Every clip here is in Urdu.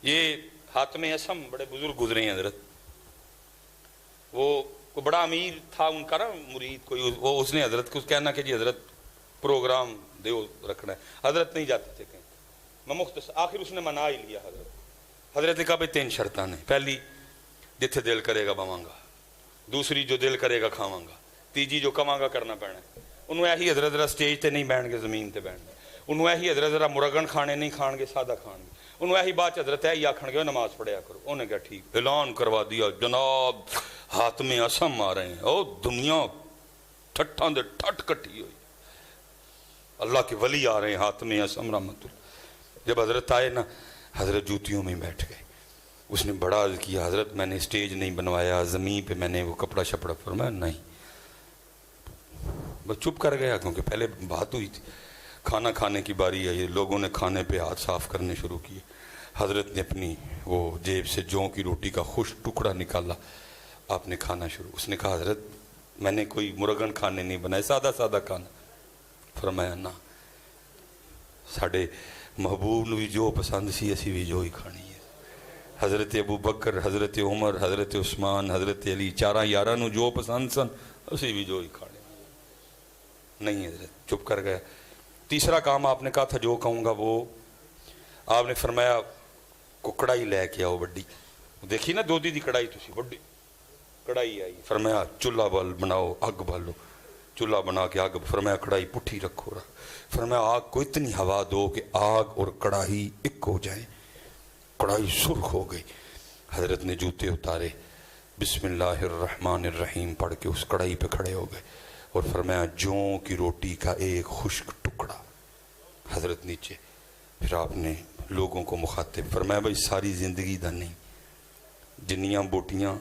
یہ حاتم اسم بڑے بزرگ گزرے ہیں حضرت، وہ بڑا امیر تھا ان کا نا مرید کوئی، وہ اس نے حضرت کو کہنا کہ جی حضرت پروگرام دیو رکھنا ہے، حضرت نہیں جاتے تھے کہیں، میں مختصر آخر اس نے منا ہی لیا حضرت نے کہا بھائی 3 شرطاں نے، پہلی جتھے دل کرے گا بواں گا، دوسری جو دل کرے گا کھاواں گا، تیجی جو کواں گا کرنا پینا ہے۔ انہوں ایہی حضرت ذرا سٹیج تے نہیں بیٹھ گے، زمین تے بیٹھ گے، انہوں ایہی حضرت ذرا مرغن کھانے نہیں کھان گے، سادہ کھان گے، انہوں ایہی بات حضرت ایہی آکھن گے نماز پڑھیا کرو۔ انہوں نے کہا ٹھیک، اعلان کروا دیا جناب حاتم اسم آ رہے ہیں، او دنیا ٹھٹاں دے ٹھٹ کٹی ہوئی، اللہ کے ولی آ رہے ہیں حاتم اسم رحمت اللہ۔ جب حضرت آئے نا، حضرت جوتیوں میں بیٹھ گئے، اس نے بڑا عرض کیا حضرت میں نے سٹیج نہیں بنوایا، زمین پہ میں نے وہ کپڑا شپڑا، فرمایا نہیں، بس چپ کر گیا کیونکہ پہلے بات ہوئی تھی۔ کھانا کھانے کی باری آئی، لوگوں نے کھانے پہ ہاتھ صاف کرنے شروع کیے، حضرت نے اپنی وہ جیب سے جوں کی روٹی کا خشک ٹکڑا نکالا، آپ نے کھانا شروع، اس نے کہا حضرت میں نے کوئی مرغن کھانے نہیں بنائے، سادہ سادہ کھانا۔ فرمایا نہ، ساڑھے محبوب نے بھی جو پسند سی اسی بھی جو ہی کھانی ہے۔ حضرت ابو بکر، حضرت عمر، حضرت عثمان، حضرت علی، 4 یاراں نو جو پسند سن اسی بھی جو ہی کھانے۔ نہیں حضرت چپ کر گیا۔ تیسرا کام آپ نے کہا تھا جو کہوں گا وہ، آپ نے فرمایا کو کڑائی لے کے آؤ بڑی، دیکھی نا دودھی دی کڑائی تسی بڑی کڑائی آئی، فرمایا چولہا بال بناؤ، اگ بالو، چولہا بنا کے آگ، فرمایا کڑائی پٹھی رکھو، فرمایا آگ کو اتنی ہوا دو کہ آگ اور کڑاہی ایک ہو جائیں۔ کڑائی سرخ ہو گئی، حضرت نے جوتے اتارے، بسم اللہ الرحمن الرحیم پڑھ کے اس کڑائی پہ کھڑے ہو گئے اور فرمایا جوں کی روٹی کا ایک خشک ٹکڑا، حضرت نیچے۔ پھر آپ نے لوگوں کو مخاطب فرمایا بھائی ساری زندگی دا نہیں، جنیاں بوٹیاں،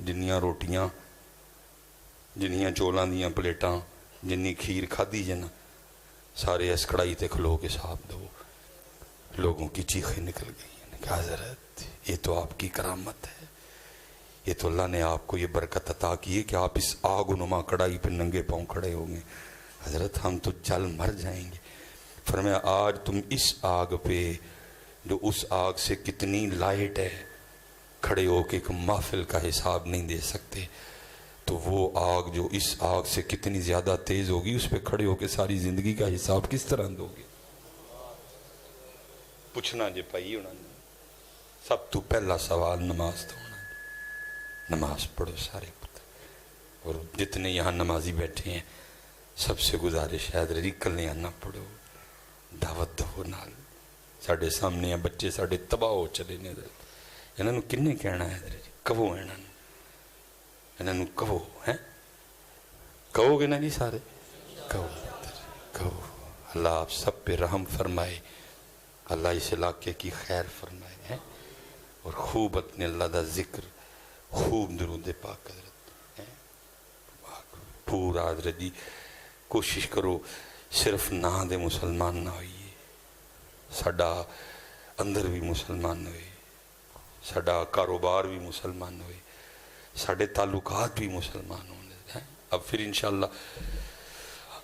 جنیاں روٹیاں، جنیاں چولاں دیاں پلیٹاں، جنی کھیر کھادی جنا، سارے اس کڑائی تے کھلو کے صاحب دو۔ لوگوں کی چیخیں نکل گئی، کہا حضرت یہ تو آپ کی کرامت ہے، یہ تو اللہ نے آپ کو یہ برکت عطا کی ہے کہ آپ اس آگ و نما کڑائی پہ ننگے پاؤں کھڑے ہوں گے، حضرت ہم تو جل مر جائیں گے۔ فرمایا آج تم اس آگ پہ جو اس آگ سے کتنی لائٹ ہے کھڑے ہو کے ایک محفل کا حساب نہیں دے سکتے، تو وہ آگ جو اس آگ سے کتنی زیادہ تیز ہوگی اس پہ کھڑے ہو کے ساری زندگی کا حساب کس طرح دو گے؟ پوچھنا جے پائی انہوں نے، سب تو پہلا سوال نماز تو ہونا جی، نماز پڑھو سارے پتر، اور جتنے یہاں نمازی بیٹھے ہیں سب سے گزارش ہے حضرت کلے نہ پڑھو، دعوت دو نال، ساڑھے سامنے ہیں بچے ساڑھے تباہ ہو چلے نے، انہوں نے کنے کہنا ہے حضرت کہو انہوں نے کہو ہیں، کہو گے نا جی سارے، کہو کہو، اللہ آپ سب پہ رحم فرمائے، اللہ اس علاقے کی خیر فرمائے ہیں، اور خوب اپنے اللہ دا ذکر، خوب درود پاک حضرت ہیں، پورا حضرت جی کوشش کرو صرف نہ دے مسلمان نہ ہوئیے، ساڑا اندر بھی مسلمان ہوئے، ساڑا کاروبار بھی مسلمان ہوئے، ساڑے تعلقات بھی مسلمان ہونے ہیں۔ اب پھر انشاءاللہ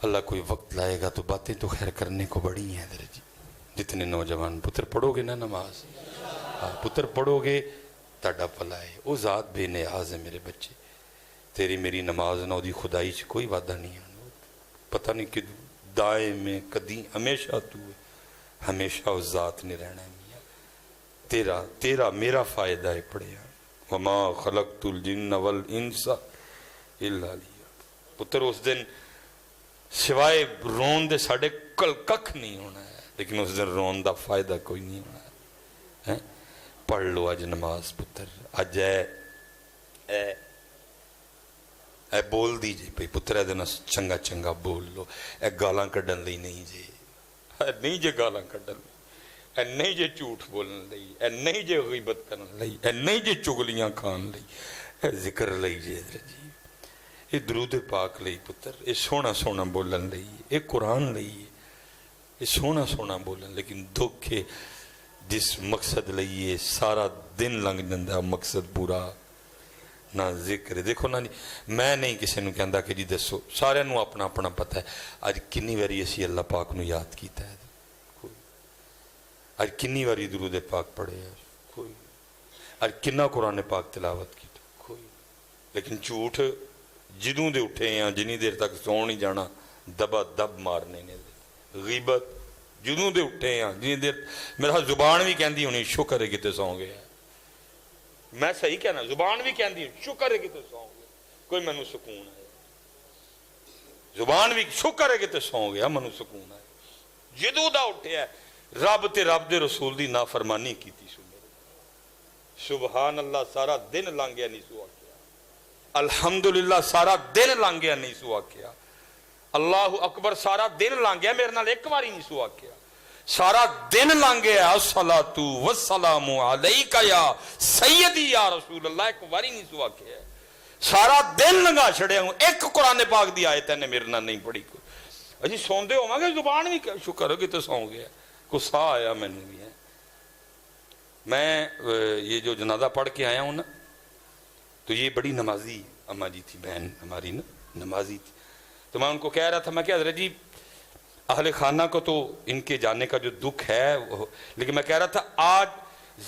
اللہ کوئی وقت لائے گا تو باتیں تو خیر کرنے کو بڑی ہیں حضرت جی۔ جتنے نوجوان پتر پڑھو گے نا نماز، پتر پڑھو گے تاڑا پلا ہے، او ذات بے نیاز ہے میرے بچے، تیری میری نماز نہ دی خدائی چ کوئی وعدہ نہیں ہے، پتہ نہیں کہ دائیں میں کدی ہمیشہ تو ہے، ہمیشہ اس ذات نے رہنا ہے میاں، تیرا میرا فائدہ ہے پڑھے ہیں، وما خلقت الجن والانس الا لیہ۔ پتر اس دن سوائے رون دے ساڑھے کل ککھ نہیں ہونا ہے، لیکن اس دن رون دا فائدہ کوئی نہیں ہونا ہے۔ پڑھ لو اج نماز پتر، اج اے بول دی جے پئی پتر، اے دن چنگا چنگا بول لو، اے گالاں کڈن لئی نہیں جے، اے نہیں جے گالاں کڈن لئی، اے نہیں جے جھوٹ بولن لئی، اے نہیں جے غیبت کرن لئی، اے نہیں جے چگلیاں کھان لئی، اے ذکر لئی جے حضرت جی، اے درود پاک لئی پتر، اے سونا سونا بولن لئی، اے قرآن لئی، اے سونا سونا بولن، لیکن دکھ ہے جس مقصد لئیے سارا دن لنگ جندہ مقصد پورا نہ ذکر ہے۔ دیکھو نا میں نہیں کسی نے کہندا کہ جی دسو، سارے نو اپنا اپنا پتہ ہے آج کنی واری اسی اللہ پاک نو یاد کیتا ہے، آج کنی واری درود پاک پڑھے ہے، کوئی اور کنا قرآن پاک تلاوت کی کوئی. لیکن جھوٹ جدوں دے اٹھے ہیں جنی دیر تک سو نہیں جانا دبا دب مارنے نے. غیبت جدوں دے اٹھے ہیں جنی دیر میرا زبان بھی کہندی ہونی شکر ہے کتے سو گیا. میں صحیح کہنا زبان بھی کہندی شکر ہے کتے سو گیا کوئی مینوں سکون ہے. زبان بھی شکر ہے کتے سو گیا منو سکون ہے. جدوں دا اٹھے ہے رب تے رب دے رسول دی نافرمانی کیتی سو. سبحان اللہ سارا دن لنگ گیا نہیں سو آکیا. الحمدللہ سارا دن لنگ گیا نہیں سو آکیا. اللہ اکبر سارا دن لنگ گیا میرے نال ایک باری نہیں سو آکیا. سارا دن لنگ گیا الصلاۃ والسلام علیک یا سیدی یا رسول اللہ ایک باری نہیں سو آکیا. سارا دن لنگا چھڑیا ہوں ایک قرآن پاک دی آیت نے میرے نال نہیں پڑھی. اجی سوندے ہو گے زبان بھی شکر ہو کہ تو سو گیا کو سا آیا میں نے بھی ہے. میں یہ جو جنازہ پڑھ کے آیا ہوں نا تو یہ بڑی نمازی اماں جی تھی بہن ہماری نا نمازی تھی. تو میں ان کو کہہ رہا تھا میں کہ حضرت جی اہل خانہ کو تو ان کے جانے کا جو دکھ ہے لیکن میں کہہ رہا تھا آج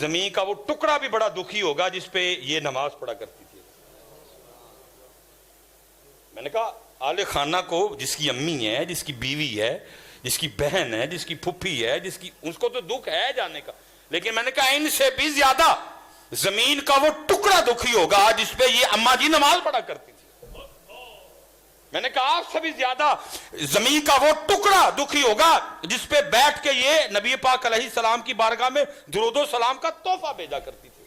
زمین کا وہ ٹکڑا بھی بڑا دکھی ہوگا جس پہ یہ نماز پڑھا کرتی تھی. میں نے کہا اہل خانہ کو جس کی امی ہے جس کی بیوی ہے جس کی بہن ہے جس کی پھپھی ہے جس کی اس کو تو دکھ ہے جانے کا لیکن میں نے کہا ان سے بھی زیادہ زمین کا وہ ٹکڑا دکھی ہوگا جس پہ یہ اماں جی نماز پڑھا کرتی تھی. میں نے کہا آپ سے بھی زیادہ زمین کا وہ ٹکڑا دکھی ہوگا جس پہ بیٹھ کے یہ نبی پاک علیہ السلام کی بارگاہ میں درود و سلام کا تحفہ بھیجا کرتی تھی.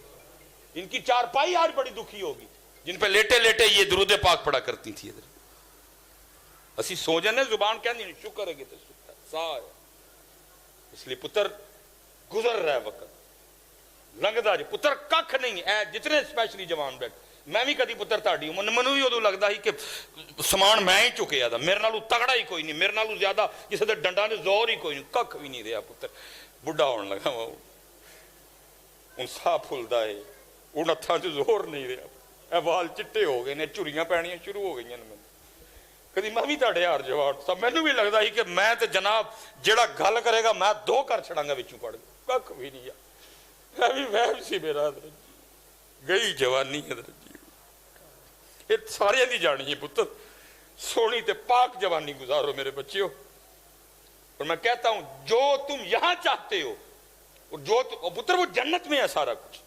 ان کی چارپائی آج بڑی دکھی ہوگی جن پہ لیٹے لیٹے یہ درود پاک پڑھا کرتی تھی. اسی سو جانے زبان کہندی نہیں شکر ہے کہ تے سا ہے. اس لیے پتر گزر رہا ہے وقت لنگدا جی پتر ککھ نہیں اے جتنے اسپیشلی جوان بیٹھ میں بھی کدی پتر تاڑی ہوں منو بھی ادو لگتا ہی کہ سامان میں ہی چکیا تھا میرے نالوں تگڑا ہی کوئی نہیں میرے نالوں زیادہ کسی دے ڈنڈا نے زور ہی کوئی نہیں ککھ بھی نہیں رہا پتر بڈھا ہونے لگا ہوں سا پھلدا ہے ان ہتھاں چ زور نہیں رہا اے وال چٹے ہو گئے نے چریاں پینیاں شروع ہو گئی نے کدی میں بھی تاڑے یار جواب سب مینوں بھی لگتا ہی کہ میں تے جناب جیڑا گل کرے گا میں دو کر چھڑاں گا وچوں پڑھ گا ککھ بھی نہیں میں بھی وہم سی میرا حضرت جی گئی جوانی حضرت جی یہ سارے دی جانی ہے پتر سونی تے پاک جوانی گزارو میرے بچیوں. اور میں کہتا ہوں جو تم یہاں چاہتے ہو اور جو پتر وہ جنت میں ہے سارا کچھ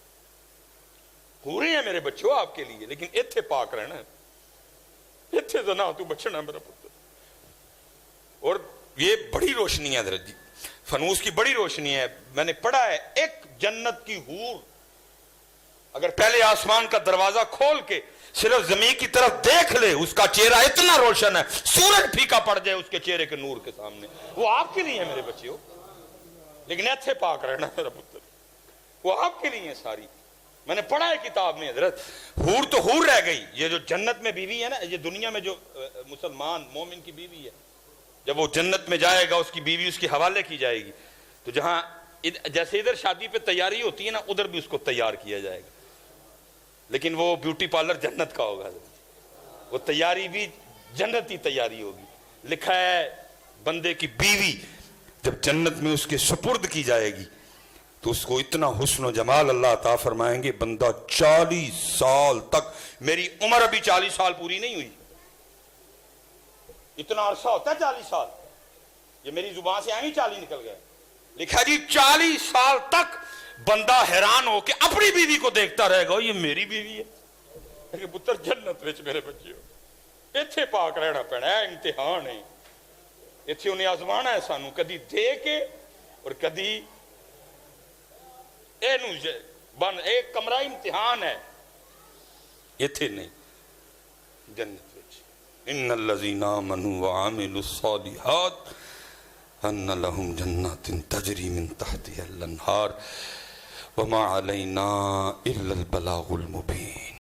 پورے ہیں میرے بچوں آپ کے لیے لیکن ایتھے پاک رہنا ہے ایتھے زنا تو بچنا میرا پتر. اور یہ بڑی روشنی ہے حضرت جی فنوس کی بڑی روشنی ہے. میں نے پڑھا ہے ایک جنت کی حور اگر پہلے آسمان کا دروازہ کھول کے صرف زمین کی طرف دیکھ لے اس کا چہرہ اتنا روشن ہے سورج پھیکا پڑ جائے اس کے چہرے کے نور کے سامنے وہ آپ کے لیے ہے میرے بچیوں. لیکن ایتھے پاک رہنا میرا پتر وہ آپ کے لیے ہے ساری. میں نے پڑھا ہے کتاب میں حضرت حور تو حور رہ گئی یہ جو جنت میں بیوی ہے نا یہ دنیا میں جو مسلمان مومن کی بیوی ہے جب وہ جنت میں جائے گا اس کی بیوی اس کے حوالے کی جائے گی تو جہاں جیسے ادھر شادی پہ تیاری ہوتی ہے نا ادھر بھی اس کو تیار کیا جائے گا لیکن وہ بیوٹی پارلر جنت کا ہوگا وہ تیاری بھی جنتی تیاری ہوگی. لکھا ہے بندے کی بیوی جب جنت میں اس کے سپرد کی جائے گی تو اس کو اتنا حسن و جمال اللہ عطا فرمائیں گے بندہ 40 سال تک میری عمر ابھی 40 سال پوری نہیں ہوئی اتنا عرصہ ہوتا ہے 40 سال یہ میری زبان سے آئیں 40 نکل گیا. لکھا جی 40 سال تک بندہ حیران ہو کے اپنی بیوی کو دیکھتا رہے گا یہ میری بیوی ہے لیکن پتر جنت وچ میرے بچے ہو ایتھے پاک رہنا پینا ہے امتحان ہے ایتھے انہیں آزمانا ہے سانو کدی دے کے اور کدی ایک کمرہ امتحان ہے ایتھے نہیں جنت وچ ان الذین آمنوا وعملوا الصالحات ان لهم جنات تجری من تحتها الانہار وما علینا الا البلاغ المبین.